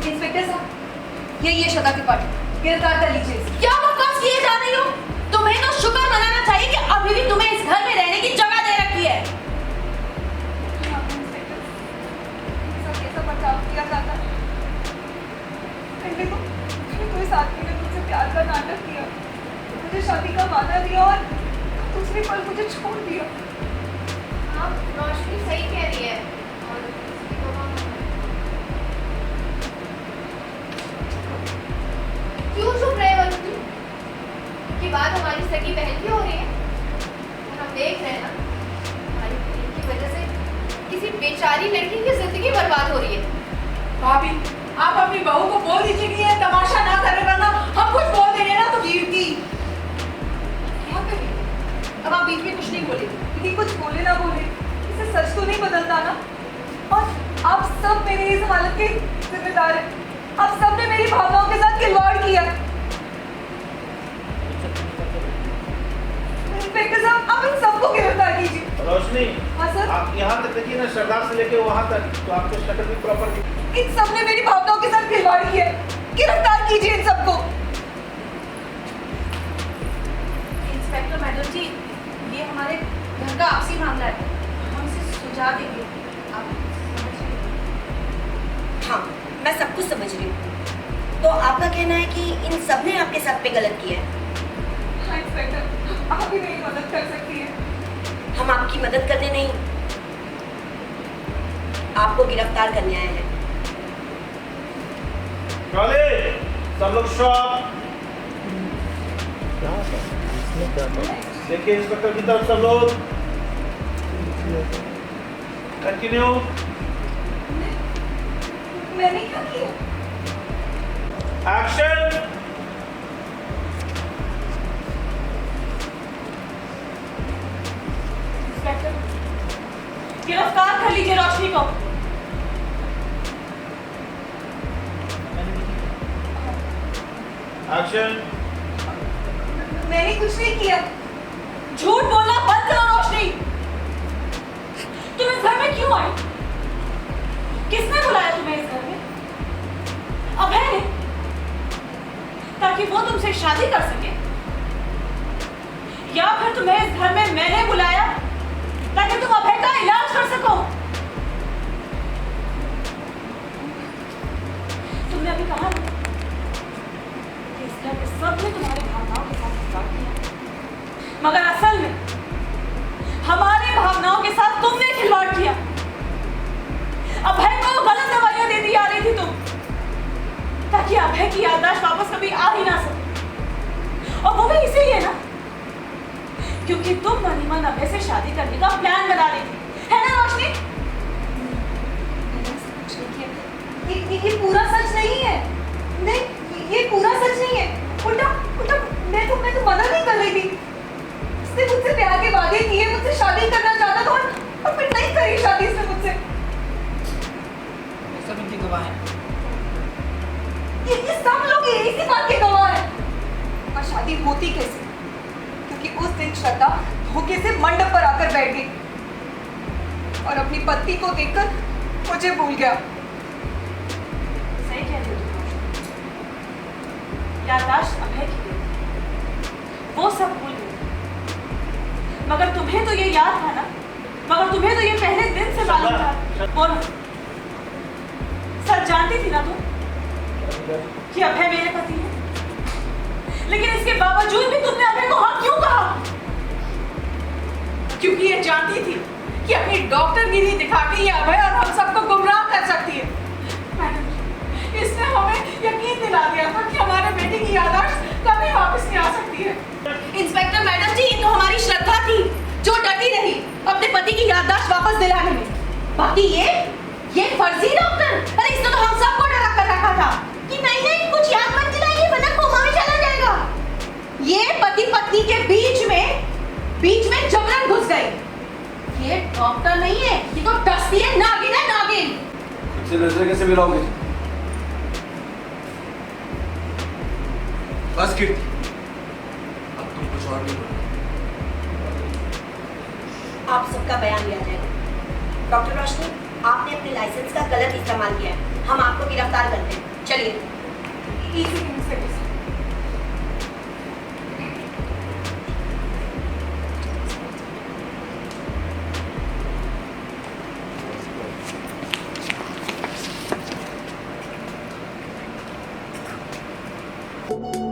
Inspector साहब, ये शता की पार्टी, गिरफ्तार कर लीजिए। क्या बकवास किए जा रही हो? तुम्हें तो शुक्र मनाना चाहिए कि अभी भी तुम्हें इस घर में रहने की जगह दे रखी है। सब कैसा बर्ताव किया जाता है? तो इस आदमी ने मुझसे प्यार का नाटक किया, मुझे शादी का वादा दिया और दूसरे पल मुझे छोड़ दिया। हाँ, रोशनी सही कह रही है। और क्यों चुप रहे हो तुम? कि बात हमारी सगी बहन की हो रही है और हम देख रहे हैं ना, हमारी बहन की वजह से किसी बेचारी लड़की की जिंदगी बर्बाद हो रही है। भाभी, आप अपनी बहू को बोल दीजिए कि ये तमाशा ना करे, वरना हम कुछ बोल देंगे ना तो कीर्ति क्या करेगी? अब आप बीच में कुछ नहीं बोले, क्योंकि कुछ बोले ना बोले इससे सच तो नहीं बदलता ना। और आप सब मेरी इस हालत के जिम्मेदार हैं। आप सब ने मेरी भावनाओं के साथ खिलवाड़ किया। इंस्पेक्टर साहब, आप इन सबको गिरफ्तार कीजिए। रोशनी, हाँ सर। आप यहाँ तक देखिए ना, सरदार से लेके वहाँ तक, तो आपके शक्ल भी प्रॉपर। इन सब ने मेरी भावनाओं के साथ खिलवाड़ किया। गिरफ्तार कीजिए इन सबको। इंस्पेक्टर मैडम जी, ये हमारे घर का आपसी मामला है, हम इसे सुलझा देंगे। आप समझ रहे हैं? हाँ, मैं सब कुछ समझ रही हूँ। तो आपका कहना है कि इन सब ने आपके साथ पे गलत किया है? हाँ इंस्पेक्टर, आप भी मेरी मदद कर सकती हैं। हम आपकी मदद करने नहीं, आपको गिरफ्तार करने आए हैं। काले, सब लोग शॉप। देखिए इंस्पेक्टर की तरफ सब लोग। कंटिन्यू। मैंने क्या किया? एक्शन। इंस्पेक्टर, गिरफ्तार कर लीजिए रोशनी को। एक्शन। मैंने कुछ नहीं किया। झूठ बोलना बंद करो रोशनी। तुम इस घर में क्यों आई? किसने बुलाया तुम्हें इस घर में? अभय ने, ताकि वो तुमसे शादी कर सके, या फिर तुम्हें इस घर में मैंने बुलाया ताकि तुम अभय का इलाज कर सको? तुमने अभी कहा ना कि इस घर के सब ने तुम्हारे भावनाओं के साथ खिलवाड़ किया, मगर असल में हमारी भावनाओं के साथ तुमने खिलवाड़ किया। अभय को गलत दवाइयां देती आ रही थी तुम, ताकि अभय की याददाश्त वापस कभी आ ही ना सके। और वो भी इसीलिए ना, क्योंकि तुम मनीमन अभय से शादी करने का प्लान बना रही थी, है ना रोशनी? मैंने ऐसा कुछ नहीं किया। ये पूरा सच नहीं है। नहीं, ये पूरा सच नहीं है। उल्टा उल्टा मैं तो मना नहीं कर रही थी। इसने मुझसे प्यार के वादे किए, मुझसे शादी करना चाहता था और फिर नहीं करी शादी इसने मुझसे। सब इनकी गवाह है। ये सब लोग इसी बात के गवाह हैं। और शादी होती कैसे? क्योंकि उस दिन श्रद्धा धोखे से मंडप पर आकर बैठ गई और अपनी पत्नी को देखकर मुझे भूल गया। सही कह रही हो तुम रोशनी। याददाश्त अभय की थी, वो सब भूल गई, मगर तुम्हें तो ये याद था ना, मगर तुम्हें तो ये पहले दिन से मालूम था। बोलो, सच जानती थी ना तुम कि अभय मेरे पति है, लेकिन इसके बावजूद भी तुमने अभय को हाँ क्यों कहा? क्योंकि ये जानती थी कि अपनी डॉक्टरगिरी दिखा के ये अभय और हम सबको गुमराह कर सकती है। मैडम, इसने हमें यकीन दिला दिया था कि हमारे बेटे की याददाश्त कभी वापस नहीं आ सकती है। इंस्पेक्टर मैडम जी, ये तो हमारी श्रद्धा थी जो डटी रही अपने पति की याददाश्त वापस दिलाने में। बाकी ये फर्जी डॉक्टर, अरे इसने तो हम सबको डरा कर रखा था कि नहीं नहीं कुछ याद मत दिलाइए वरना कोमा में चला जाएगा। ये पति पत्नी के बीच में जबरन घुस गई। ये डॉक्टर नहीं है, ये तो डस्ती है, नागिन है, नागिन। इससे नजर कैसे मिलाओगे? बस कीर्ति, अब तुम कुछ और नहीं बोलो। आप सबका बयान लिया जाएगा। डॉक्टर रोशनी, आपने अपने लाइसेंस का गलत इस्तेमाल किया है। हम आपको गिरफ्तार करते हैं। चलिए। Easy things, Thank you.